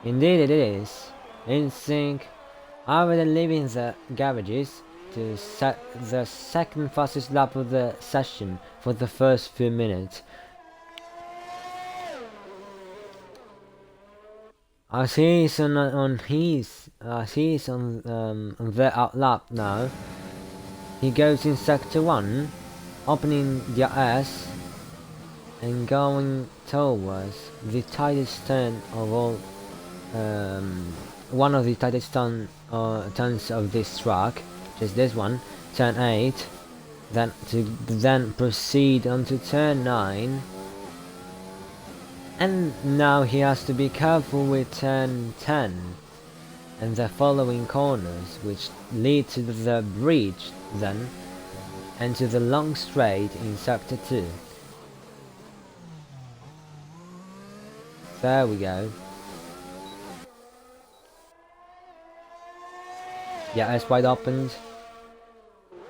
Indeed it is. In sync, already leaving the garages to set the second fastest lap of the session for the first few minutes. As he is on the outlap now, he goes in sector 1, opening the S and going towards the tightest turn of all, one of the tightest turns of this track, which is this one, turn 8, then proceed onto turn 9, and now he has to be careful with turn 10 and the following corners, which lead to the bridge then, and to the long straight in sector 2. There we go. Yeah, it's wide opened.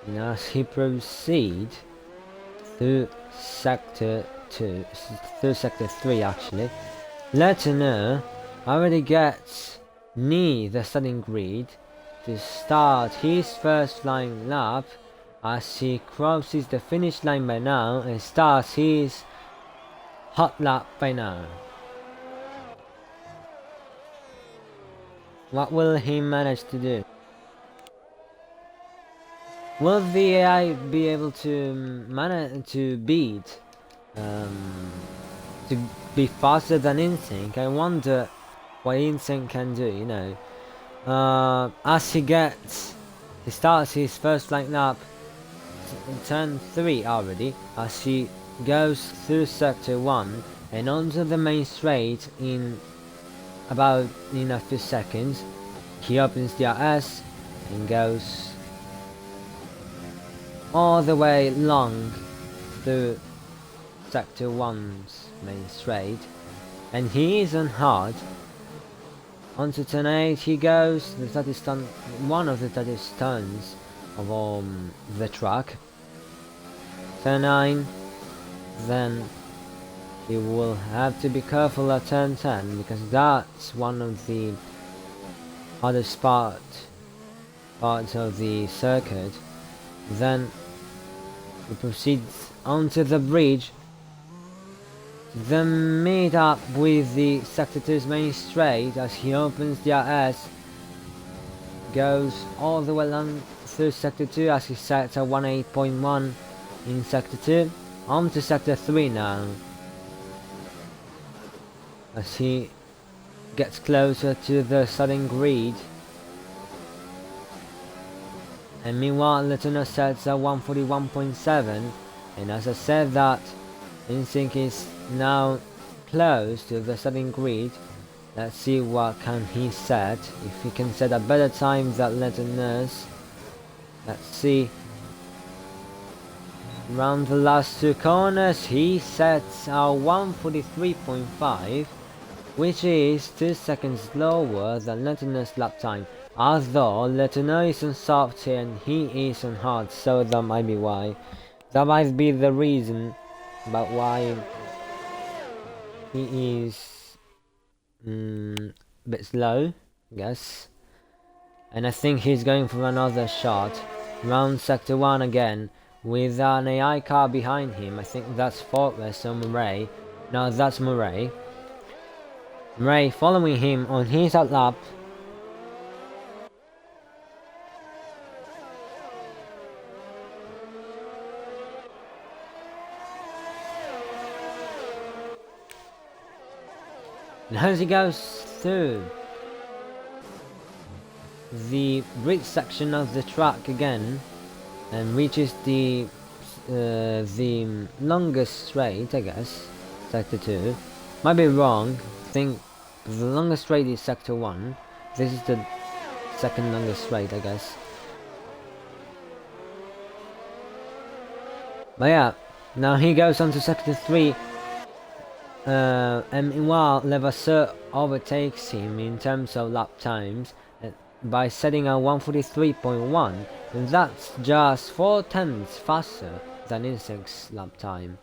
And as he proceeds through sector 2, through sector 3 actually, Letourneau already gets near the starting grid to start his first flying lap as he crosses the finish line by now and starts his hot lap by now. What will he manage to do? Will the AI be able to manage to beat, to be faster than InSync? I wonder what InSync can do, you know. As he starts his first flight lap, turn 3 already, as he goes through sector 1 and onto the main straight in a few seconds. He opens the RS and goes all the way long through sector 1's main straight, and he is on hard. Onto turn 8 he goes, one of the tightest turns of the track. Turn 9, then he will have to be careful at turn 10 because that's one of the hardest parts of the circuit. Then he proceeds onto the bridge to then meet up with the sector 2's main straight as he opens the RS, goes all the way along through sector 2 as he sets a 18.1 in sector 2, onto sector 3 now as he gets closer to the starting grid. And meanwhile Letourneau sets a 141.7, and as I said that InSync is now close to the starting grid. Let's see what can he set, if he can set a better time than Letourneau's. Let's see. Around the last 2 corners he sets a 143.5, which is 2 seconds lower than Letourneau's lap time. Although Letourneau is on soft and he is on hard, so that might be why. That might be the reason about why he is a bit slow, I guess. And I think he's going for another shot. Round sector 1 again, with an AI car behind him. I think that's Fortress or Murray. No, that's Murray. Murray following him on his outlap. And as he goes through the bridge section of the track again and reaches the longest straight, I guess, sector 2. Might be wrong. I think the longest straight is sector 1. This is the second longest straight, I guess. But yeah, now he goes on to sector 3. And meanwhile Levasseur overtakes him in terms of lap times by setting a 143.1, and that's just 0.4 faster than InSync's lap time.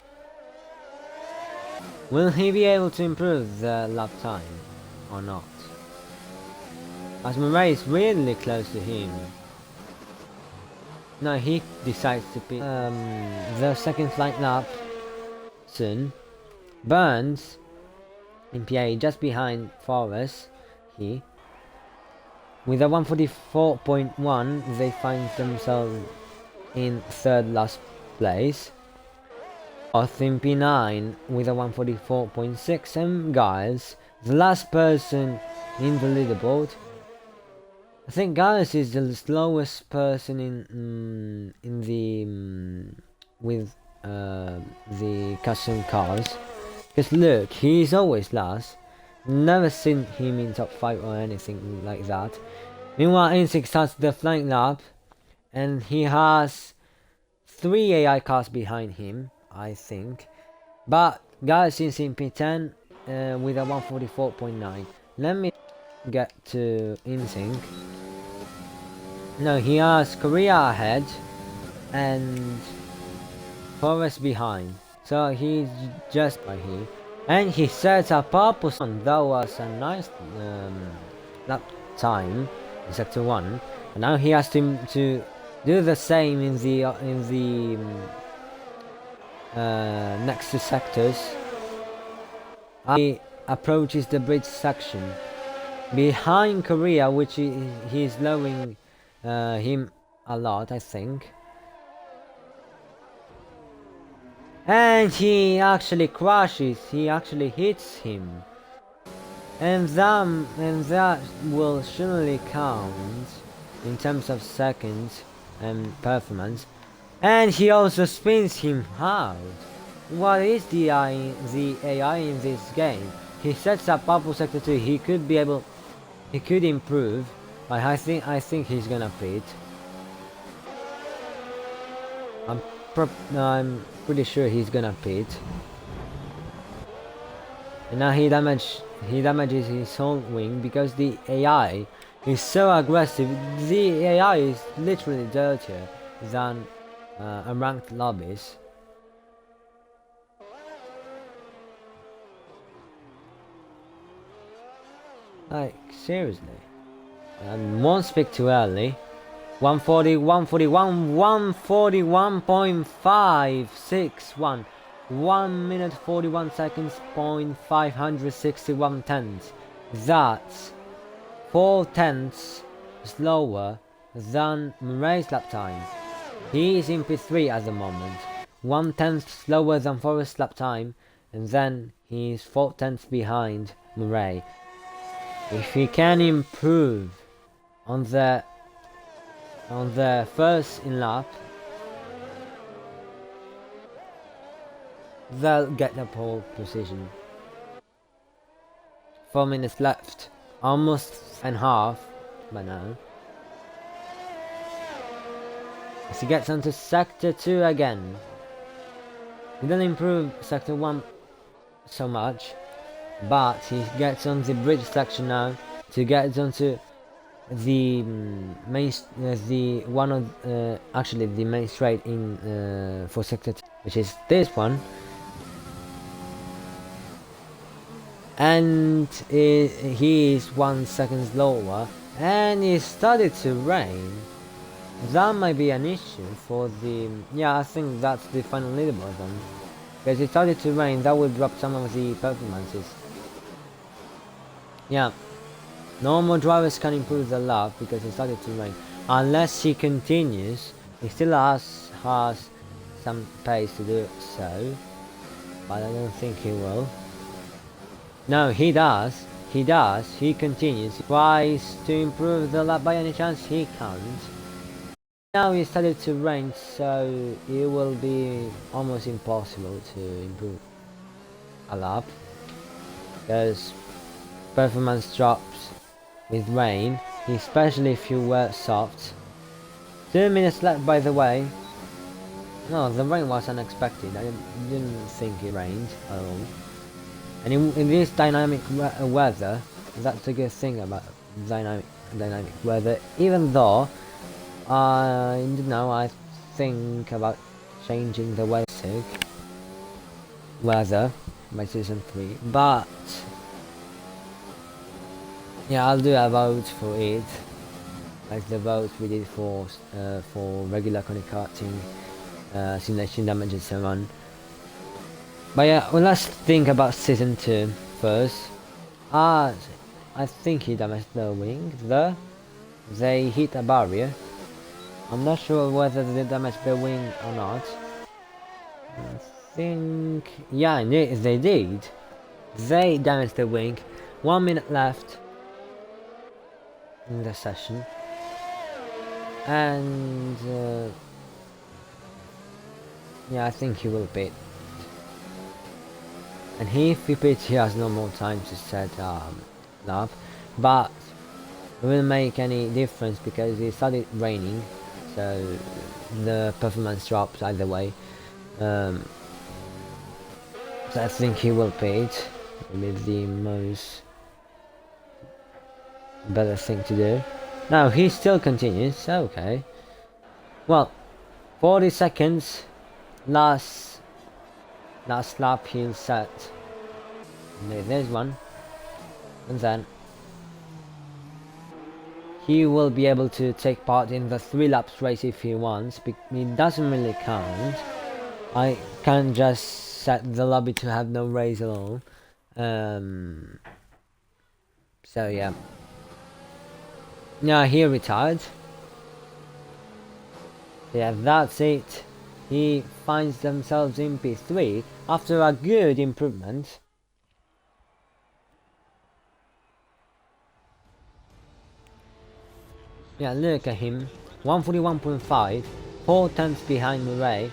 Will he be able to improve the lap time or not? as Murray is really close to him. No, he decides to pick the second flight lap soon. Burns in PA just behind Forrest. He with a 144.1 they find themselves in third last place. Fourth in P9 with a 144.6, and Giles, the last person in the leaderboard. I think Giles is the slowest person in the with the custom cars. Because look, he's always last. Never seen him in top 5 or anything like that. Meanwhile, Insect starts the flying lap, and he has 3 AI cars behind him, I think. But Giles is in P10 with a 144.9. Let me get to Insync. No, he has Korea ahead and Forrest behind. So he's just by here. And he sets a purpose on. That was a nice lap time in sector 1. And now he has to do the same in the next 2 sectors. He approaches the bridge section behind Korea, which he's lowering him a lot, I think. And he actually crashes. He actually hits him, and that will surely count in terms of seconds and performance. And he also spins him out. What is the AI in this game? He sets up purple sector 2. He could improve, but I think he's gonna pit. I'm pretty sure he's gonna pit. And now he damages his own wing because the AI is so aggressive. The AI is literally dirtier than unranked lobbies. Like, seriously. Won't speak too early. 140, 141, 141.561. 1 minute 41 seconds, 561 tenths. That's 4 tenths slower than Murray's lap time. He is in P3 at the moment. 1 tenth slower than Forrest's lap time, and then he is 4 tenths behind Murray. If he can improve on the first in lap, they'll get the pole position. 4 minutes left, almost and half by now. As he gets onto sector 2 again, he didn't improve sector 1 so much, but he gets on the bridge section now to get onto the main, actually the main straight in for sector 2, which is this one. And he is 1 second slower, and it started to rain. That might be an issue for the... yeah, I think that's the final leaderboard then. Because it started to rain, that will drop some of the performances. Yeah. Normal drivers can improve the lap because it started to rain. Unless he continues, he still has some pace to do so. But I don't think he will. No, he does. He continues. He tries to improve the lap. By any chance, he can't. Now it started to rain, so it will be almost impossible to improve a lap. Because performance drops with rain, especially if you wear soft. 2 minutes left, by the way. No, the rain was unexpected. I didn't think it rained at all. And in this dynamic weather, that's a good thing about dynamic weather. Even though, I think about changing the weather by season 3, but Yeah, I'll do a vote for it, like the vote we did for regular conic karting simulation damages and run. But yeah, well, let's think about season 2 first. I think he damaged the wing. They hit a barrier. I'm not sure whether they damaged the wing or not. I think, yeah, they did. They damaged the wing. 1 minute left in the session, and yeah, I think he will beat. And if he beats, he has no more time to set lap, but it won't make any difference because it started raining, so the performance drops either way. So I think he will beat. Maybe the most better thing to do. No, he still continues. Okay. Well, 40 seconds. Last lap he'll set. There's one, and then he will be able to take part in the 3 laps race if he wants. It doesn't really count. I can't just set the lobby to have no race at all. So yeah. Yeah, he retired. Yeah, that's it. He finds themselves in P3 after a good improvement. Yeah, look at him. 141.5, 4 tenths behind Murray.